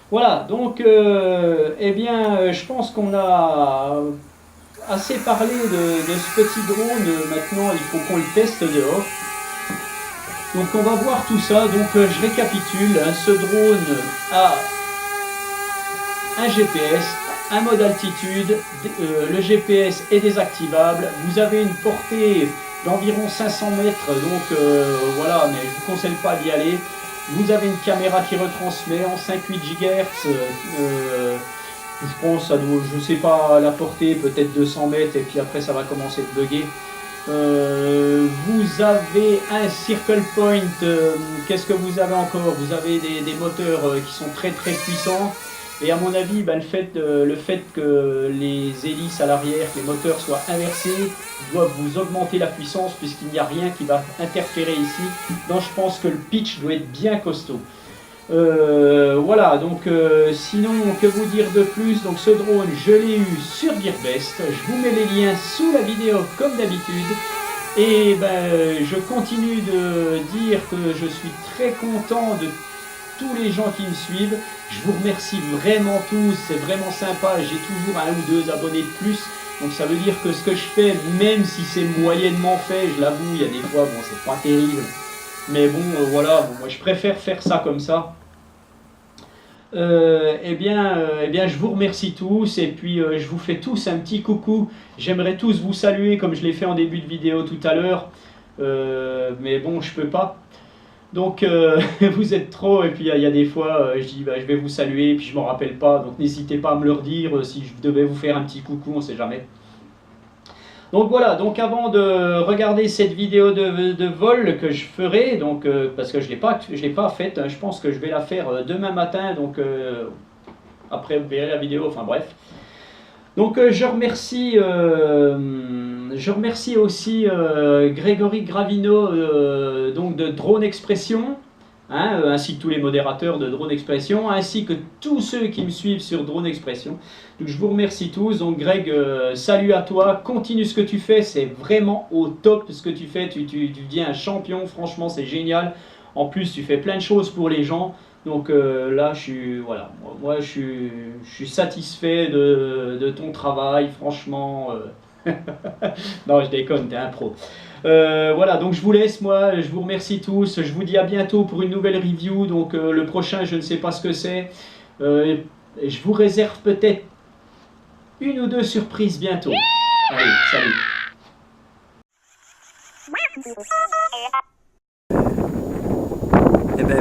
Voilà, donc je pense qu'on a assez parlé de ce petit drone. Maintenant, il faut qu'on le teste dehors. Donc on va voir tout ça. Donc je récapitule, hein, ce drone a un GPS, un mode altitude, le GPS est désactivable, vous avez une portée d'environ 500 mètres, donc voilà, mais je ne vous conseille pas d'y aller. Vous avez une caméra qui retransmet en 5,8 GHz, je pense, ça doit, je ne sais pas la portée, peut-être 200 mètres, et puis après ça va commencer de bugger. Vous avez un circle point, qu'est-ce que vous avez encore? Vous avez des moteurs qui sont très très puissants. Et à mon avis, le fait que les hélices à l'arrière, que les moteurs soient inversés, doivent vous augmenter la puissance puisqu'il n'y a rien qui va interférer ici. Donc je pense que le pitch doit être bien costaud. Voilà, donc sinon, que vous dire de plus? Donc ce drone, je l'ai eu sur Gearbest. Je vous mets les liens sous la vidéo comme d'habitude. Et je continue de dire que je suis très content de tous les gens qui me suivent. Je vous remercie vraiment tous, c'est vraiment sympa. J'ai toujours 1 ou 2 abonnés de plus. Donc ça veut dire que ce que je fais, même si c'est moyennement fait, je l'avoue, il y a des fois, bon, c'est pas terrible. Mais bon, voilà, moi je préfère faire ça comme ça. Je vous remercie tous et puis je vous fais tous un petit coucou. J'aimerais tous vous saluer comme je l'ai fait en début de vidéo tout à l'heure. Mais bon, je peux pas. Donc vous êtes trop, et puis il y a des fois je dis je vais vous saluer, et puis je m'en rappelle pas, donc n'hésitez pas à me le redire si je devais vous faire un petit coucou, on sait jamais. Donc voilà, donc avant de regarder cette vidéo de vol que je ferai, donc, parce que je l'ai pas faite, hein, je pense que je vais la faire demain matin, donc après vous verrez la vidéo, enfin bref. Donc je remercie aussi Grégory Gravino donc de Drone Expression, hein, ainsi que tous les modérateurs de Drone Expression, ainsi que tous ceux qui me suivent sur Drone Expression. Donc je vous remercie tous. Donc Greg, salut à toi, continue ce que tu fais, c'est vraiment au top ce que tu fais, tu deviens un champion, franchement c'est génial. En plus tu fais plein de choses pour les gens. Donc là, moi je suis satisfait de ton travail, franchement. Non, je déconne, t'es un pro. Voilà, donc je vous laisse, moi, je vous remercie tous. Je vous dis à bientôt pour une nouvelle review. Donc le prochain, je ne sais pas ce que c'est. Je vous réserve peut-être 1 ou 2 surprises bientôt. Allez, salut.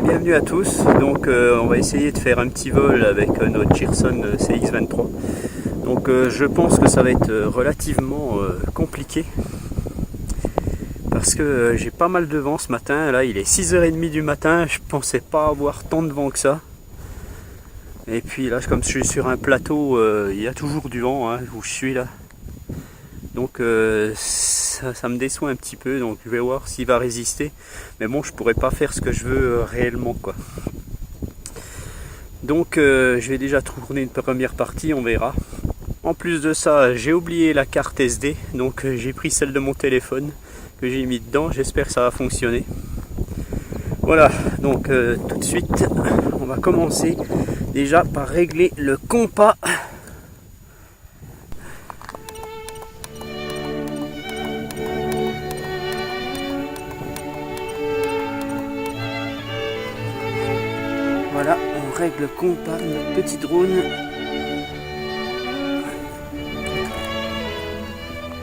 Bienvenue à tous. Donc on va essayer de faire un petit vol avec notre Gearson CX23. Donc je pense que ça va être relativement compliqué parce que j'ai pas mal de vent ce matin. Là il est 6h30 du matin, je pensais pas avoir tant de vent que ça. Et puis là, comme je suis sur un plateau, il y a toujours du vent, hein, où je suis là. Donc ça me déçoit un petit peu, donc je vais voir s'il va résister. Mais bon, je pourrais pas faire ce que je veux réellement, quoi. Donc je vais déjà tourner une première partie, on verra. En plus de ça, j'ai oublié la carte SD, donc j'ai pris celle de mon téléphone que j'ai mis dedans. J'espère que ça va fonctionner. Voilà, donc tout de suite, on va commencer déjà par régler le compas. règle compte notre petit drone.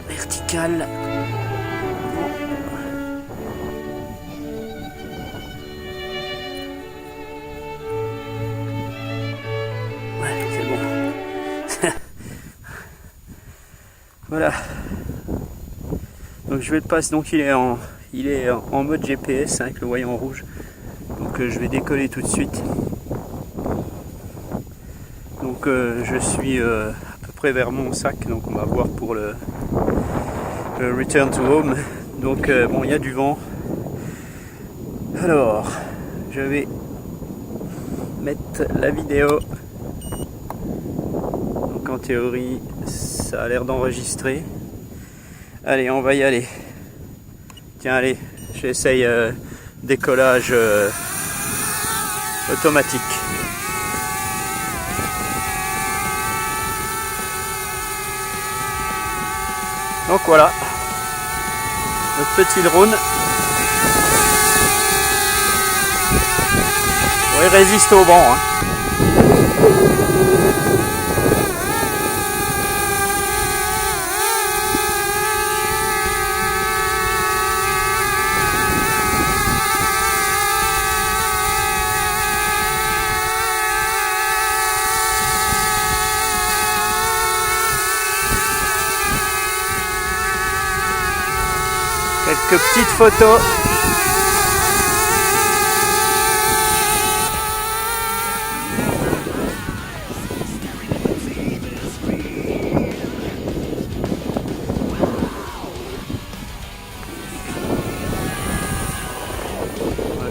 Vertical. Ouais, c'est bon. Voilà. Donc je vais le passer. Donc il est en mode GPS avec le voyant rouge. Donc je vais décoller tout de suite. Donc je suis à peu près vers mon sac. Donc on va voir pour le return to home. Donc bon, il y a du vent. Alors je vais mettre la vidéo. Donc en théorie ça a l'air d'enregistrer. Allez, on va y aller. Tiens, allez, j'essaye décollage automatique. Donc voilà, notre petit drone. Bon, il résiste au vent, hein. Quelques petites photos.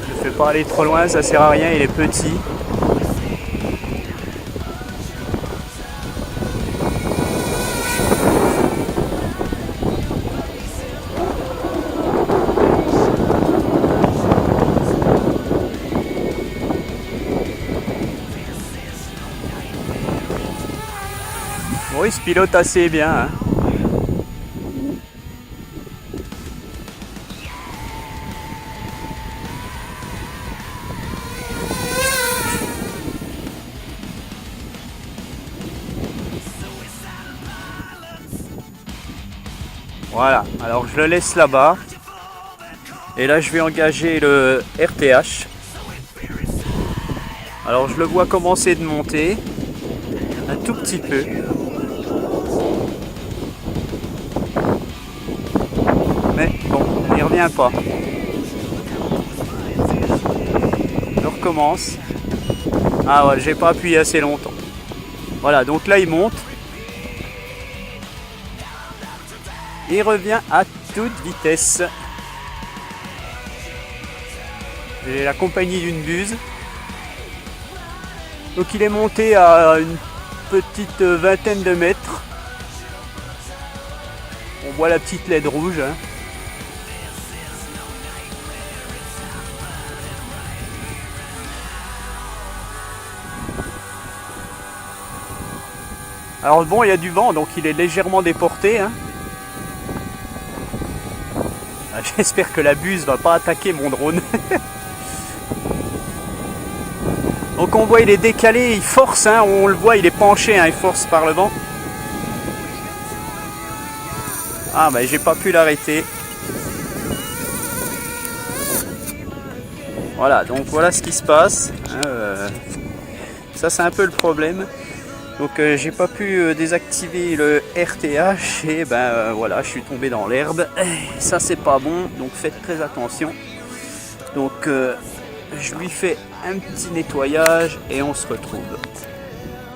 Je ne fais pas aller trop loin, ça sert à rien, il est petit. Bon, il se pilote assez bien, hein. Voilà, alors je le laisse là-bas. Et là je vais engager le RTH. Alors je le vois commencer de monter. Un tout petit peu. Mais bon, il revient pas. Je recommence. Ah ouais, j'ai pas appuyé assez longtemps. Voilà, donc là il monte. Il revient à toute vitesse. J'ai la compagnie d'une buse. Donc il est monté à une petite vingtaine de mètres. On voit la petite LED rouge, hein. Alors bon, il y a du vent, donc il est légèrement déporté, hein. J'espère que la buse va pas attaquer mon drone. Donc on voit il est décalé, il force, hein, on le voit, il est penché, hein, il force par le vent. Ah bah j'ai pas pu l'arrêter. Voilà, donc voilà ce qui se passe. Ça c'est un peu le problème. Donc j'ai pas pu désactiver le RTH et ben voilà, je suis tombé dans l'herbe. Ça c'est pas bon, donc faites très attention. Donc je lui fais un petit nettoyage et on se retrouve.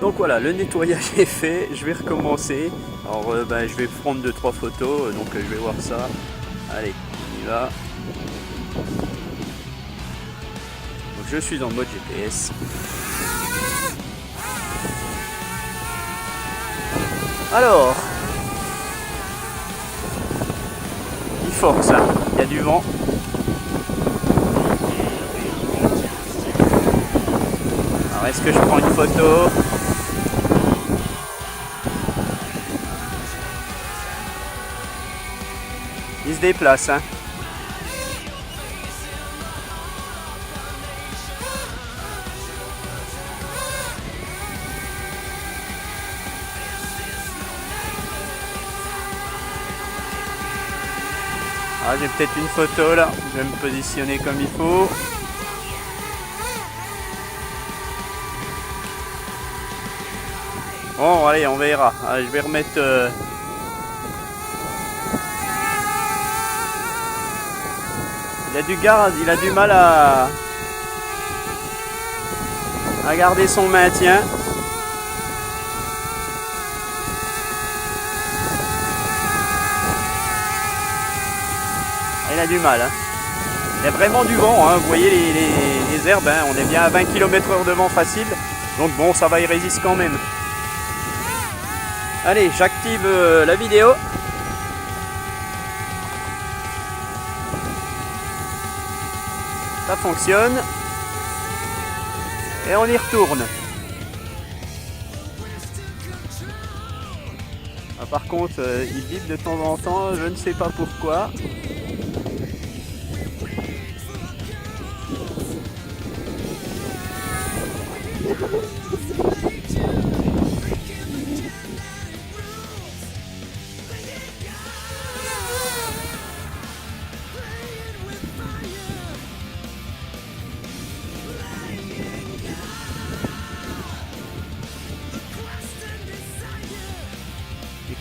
Donc voilà, le nettoyage est fait, je vais recommencer. Alors ben, je vais prendre 2-3 photos, donc je vais voir ça. Allez, on y va. Donc je suis en mode GPS. Alors, il force, hein. Il y a du vent. Alors est-ce que je prends une photo? Il se déplace, hein. Ah, j'ai peut-être une photo là, je vais me positionner comme il faut. Bon, allez, on verra. Allez, je vais remettre... Il a du gaz, il a du mal à garder son maintien. Il a du mal. Hein. Il y a vraiment du vent. Hein. Vous voyez les herbes. Hein. On est bien à 20 km/h de vent facile. Donc bon, ça va, il résiste quand même. Allez, j'active la vidéo. Ça fonctionne. Et on y retourne. Ah, par contre, il bip de temps en temps, je ne sais pas pourquoi.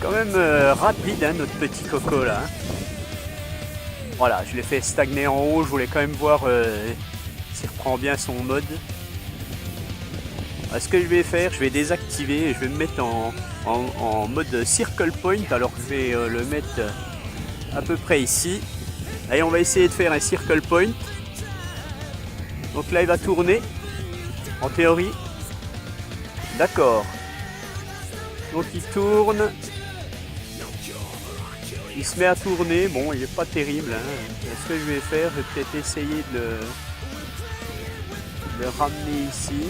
Quand même rapide hein, notre petit coco là. Voilà, je l'ai fait stagner en haut, je voulais quand même voir s'il reprend bien son mode. Alors, ce que je vais faire, je vais désactiver et je vais me mettre en mode circle point. Alors je vais le mettre à peu près ici. Allez, on va essayer de faire un circle point. Donc là il va tourner, en théorie. D'accord. Donc il tourne. Il se met à tourner, bon il n'est pas terrible. Hein. Ce que je vais faire, je vais peut-être essayer de le ramener ici.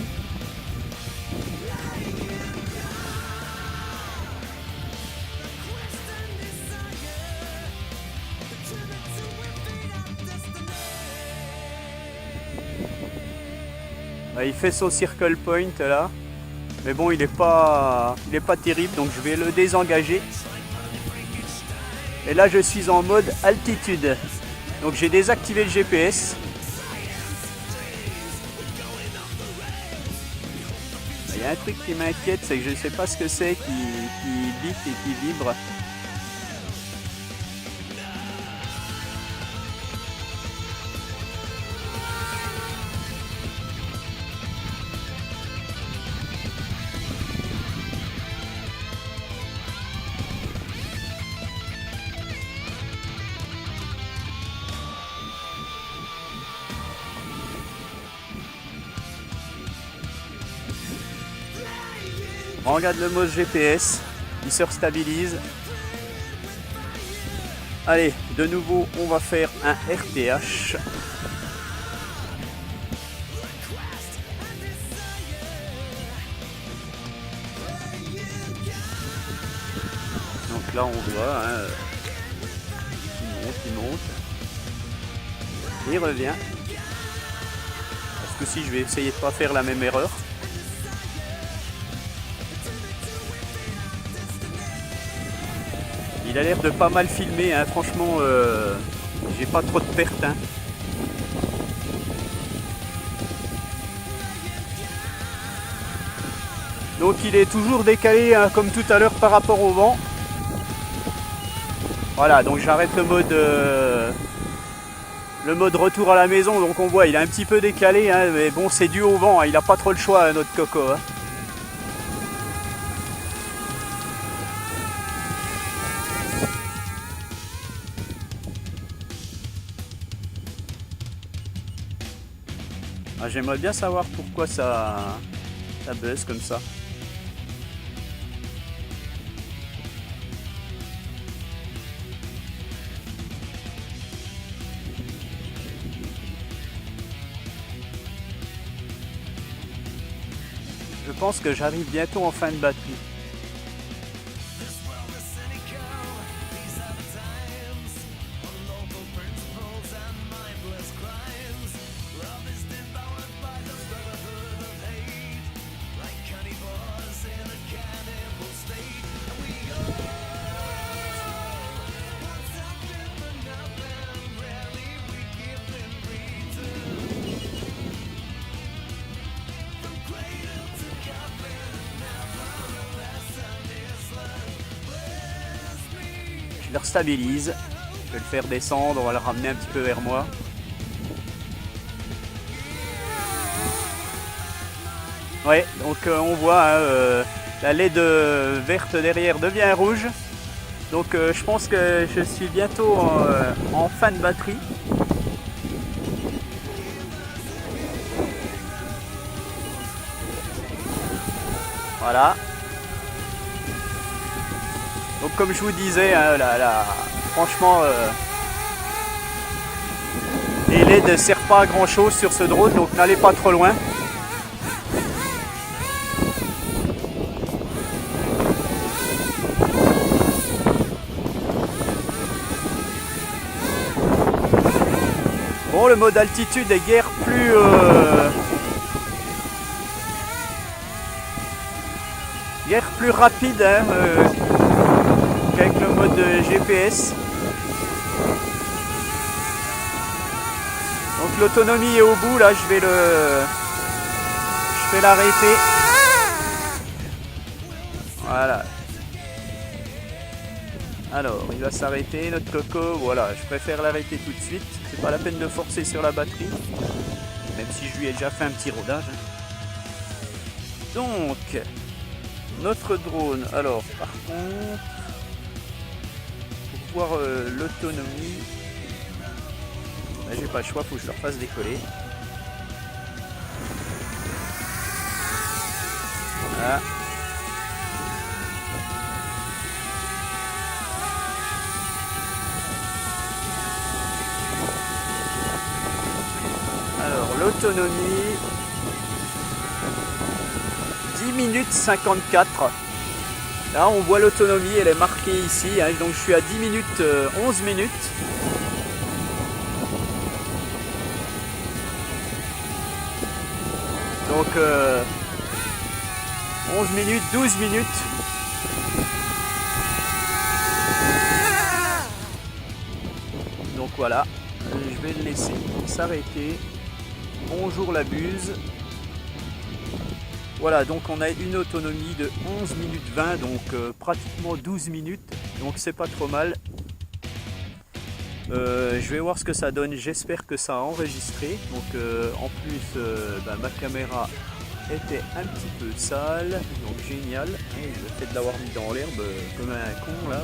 Il fait son circle point là. Mais bon il est pas terrible, donc je vais le désengager. Et là je suis en mode altitude. Donc j'ai désactivé le GPS. Il y a un truc qui m'inquiète, c'est que je ne sais pas ce que c'est qui bip et qui vibre. On regarde le mode GPS, il se restabilise. Allez, de nouveau, on va faire un RTH. Donc là, on voit, hein, il monte. Et il revient. Parce que si je vais essayer de ne pas faire la même erreur. Il a l'air de pas mal filmer, hein. Franchement, j'ai pas trop de pertes. Hein. Donc il est toujours décalé, hein, comme tout à l'heure par rapport au vent. Voilà, donc j'arrête le mode retour à la maison. Donc on voit, il est un petit peu décalé, hein, mais bon, c'est dû au vent. Hein, il n'a pas trop le choix, hein, notre coco. Hein. Ah, j'aimerais bien savoir pourquoi ça buzz comme ça. Je pense que j'arrive bientôt en fin de batterie. Je le restabilise. Je vais le faire descendre, on va le ramener un petit peu vers moi. Ouais, donc on voit hein, la LED verte derrière devient rouge. Donc je pense que je suis bientôt en fin de batterie. Voilà. Donc comme je vous disais, hein, franchement, les LED ne servent pas à grand chose sur ce drone, donc n'allez pas trop loin. Bon, le mode altitude est guère plus rapide hein, qu'avec le mode GPS. Donc l'autonomie est au bout, là je vais l'arrêter. Voilà. Alors il va s'arrêter notre coco, voilà, je préfère l'arrêter tout de suite, c'est pas la peine de forcer sur la batterie, même si je lui ai déjà fait un petit rodage. Donc notre drone, alors par contre, pour voir l'autonomie, là j'ai pas le choix, faut que je le refasse décoller. Voilà. Alors l'autonomie, 10 minutes 54. Là on voit l'autonomie, elle est marquée ici, hein, donc je suis à 10 minutes 11 minutes. Donc 11 minutes, 12 minutes. Donc voilà, je vais le laisser s'arrêter. Bonjour la buse. Voilà, donc on a une autonomie de 11 minutes 20, donc pratiquement 12 minutes, donc c'est pas trop mal. Je vais voir ce que ça donne, j'espère que ça a enregistré. Donc en plus ma caméra était un petit peu sale, donc génial. Et le fait de l'avoir mis dans l'herbe comme un con là,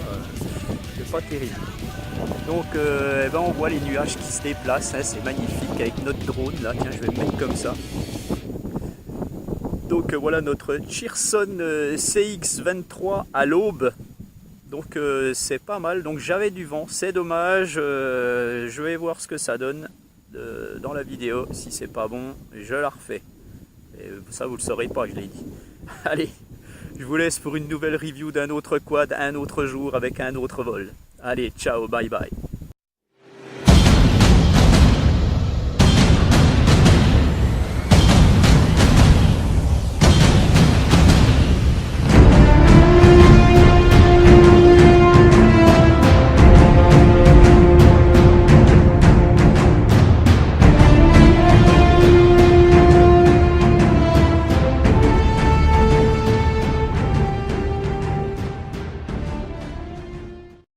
c'est pas terrible. Donc on voit les nuages qui se déplacent, hein, c'est magnifique avec notre drone là. Tiens, je vais le mettre comme ça. Donc voilà notre Cheerson CX23 à l'aube. Donc c'est pas mal, donc j'avais du vent, c'est dommage, je vais voir ce que ça donne dans la vidéo, si c'est pas bon, je la refais. Et ça vous le saurez pas, je l'ai dit. Allez, je vous laisse pour une nouvelle review d'un autre quad, un autre jour avec un autre vol. Allez, ciao, bye bye.